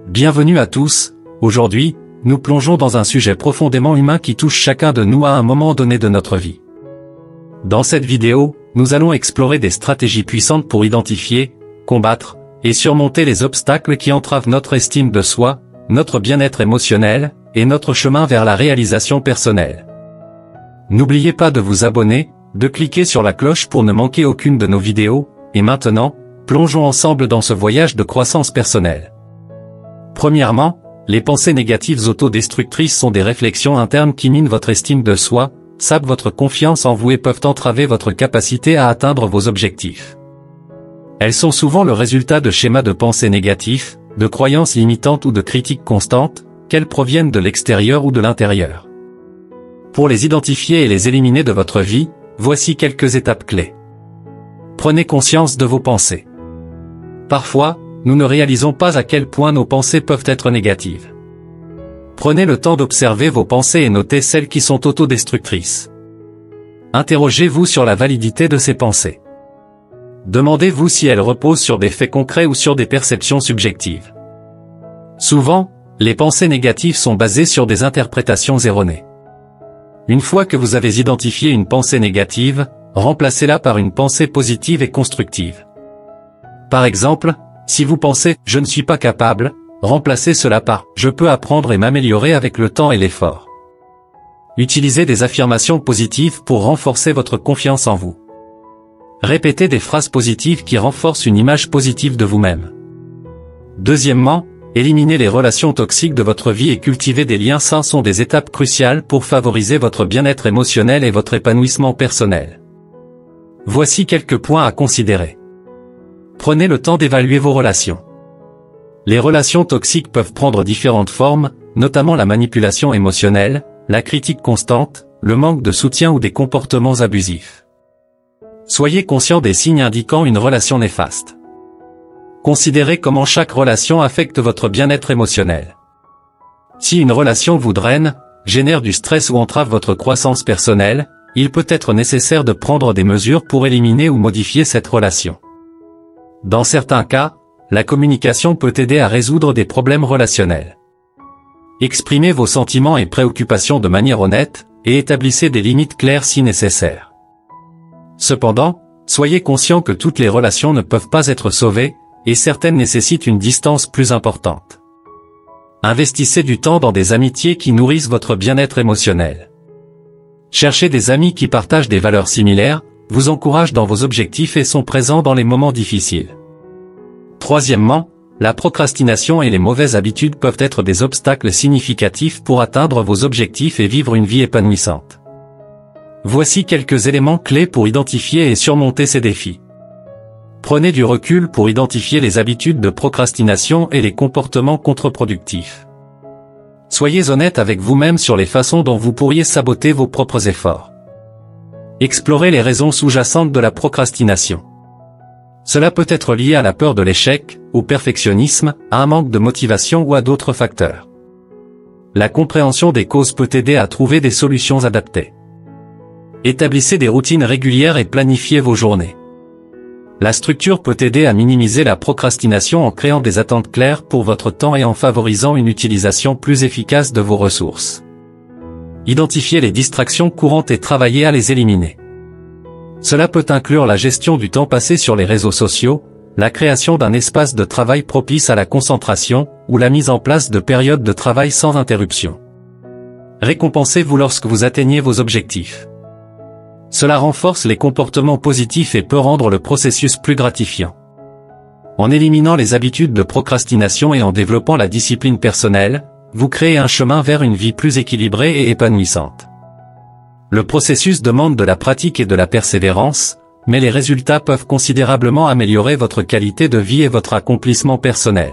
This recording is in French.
Bienvenue à tous. Aujourd'hui, nous plongeons dans un sujet profondément humain qui touche chacun de nous à un moment donné de notre vie. Dans cette vidéo, nous allons explorer des stratégies puissantes pour identifier, combattre et surmonter les obstacles qui entravent notre estime de soi, notre bien-être émotionnel et notre chemin vers la réalisation personnelle. N'oubliez pas de vous abonner, de cliquer sur la cloche pour ne manquer aucune de nos vidéos, et maintenant, plongeons ensemble dans ce voyage de croissance personnelle. Premièrement, les pensées négatives autodestructrices sont des réflexions internes qui minent votre estime de soi, sapent votre confiance en vous et peuvent entraver votre capacité à atteindre vos objectifs. Elles sont souvent le résultat de schémas de pensée négatifs, de croyances limitantes ou de critiques constantes, qu'elles proviennent de l'extérieur ou de l'intérieur. Pour les identifier et les éliminer de votre vie, voici quelques étapes clés. Prenez conscience de vos pensées. Parfois, nous ne réalisons pas à quel point nos pensées peuvent être négatives. Prenez le temps d'observer vos pensées et notez celles qui sont autodestructrices. Interrogez-vous sur la validité de ces pensées. Demandez-vous si elles reposent sur des faits concrets ou sur des perceptions subjectives. Souvent, les pensées négatives sont basées sur des interprétations erronées. Une fois que vous avez identifié une pensée négative, remplacez-la par une pensée positive et constructive. Par exemple, si vous pensez « je ne suis pas capable », remplacez cela par « je peux apprendre et m'améliorer avec le temps et l'effort ». Utilisez des affirmations positives pour renforcer votre confiance en vous. Répétez des phrases positives qui renforcent une image positive de vous-même. Deuxièmement, éliminez les relations toxiques de votre vie et cultiver des liens sains sont des étapes cruciales pour favoriser votre bien-être émotionnel et votre épanouissement personnel. Voici quelques points à considérer. Prenez le temps d'évaluer vos relations. Les relations toxiques peuvent prendre différentes formes, notamment la manipulation émotionnelle, la critique constante, le manque de soutien ou des comportements abusifs. Soyez conscient des signes indiquant une relation néfaste. Considérez comment chaque relation affecte votre bien-être émotionnel. Si une relation vous draine, génère du stress ou entrave votre croissance personnelle, il peut être nécessaire de prendre des mesures pour éliminer ou modifier cette relation. Dans certains cas, la communication peut aider à résoudre des problèmes relationnels. Exprimez vos sentiments et préoccupations de manière honnête, et établissez des limites claires si nécessaire. Cependant, soyez conscient que toutes les relations ne peuvent pas être sauvées, et certaines nécessitent une distance plus importante. Investissez du temps dans des amitiés qui nourrissent votre bien-être émotionnel. Cherchez des amis qui partagent des valeurs similaires, vous encouragent dans vos objectifs et sont présents dans les moments difficiles. Troisièmement, la procrastination et les mauvaises habitudes peuvent être des obstacles significatifs pour atteindre vos objectifs et vivre une vie épanouissante. Voici quelques éléments clés pour identifier et surmonter ces défis. Prenez du recul pour identifier les habitudes de procrastination et les comportements contre-productifs. Soyez honnête avec vous-même sur les façons dont vous pourriez saboter vos propres efforts. Explorez les raisons sous-jacentes de la procrastination. Cela peut être lié à la peur de l'échec, au perfectionnisme, à un manque de motivation ou à d'autres facteurs. La compréhension des causes peut aider à trouver des solutions adaptées. Établissez des routines régulières et planifiez vos journées. La structure peut aider à minimiser la procrastination en créant des attentes claires pour votre temps et en favorisant une utilisation plus efficace de vos ressources. Identifiez les distractions courantes et travaillez à les éliminer. Cela peut inclure la gestion du temps passé sur les réseaux sociaux, la création d'un espace de travail propice à la concentration, ou la mise en place de périodes de travail sans interruption. Récompensez-vous lorsque vous atteignez vos objectifs. Cela renforce les comportements positifs et peut rendre le processus plus gratifiant. En éliminant les habitudes de procrastination et en développant la discipline personnelle, vous créez un chemin vers une vie plus équilibrée et épanouissante. Le processus demande de la pratique et de la persévérance, mais les résultats peuvent considérablement améliorer votre qualité de vie et votre accomplissement personnel.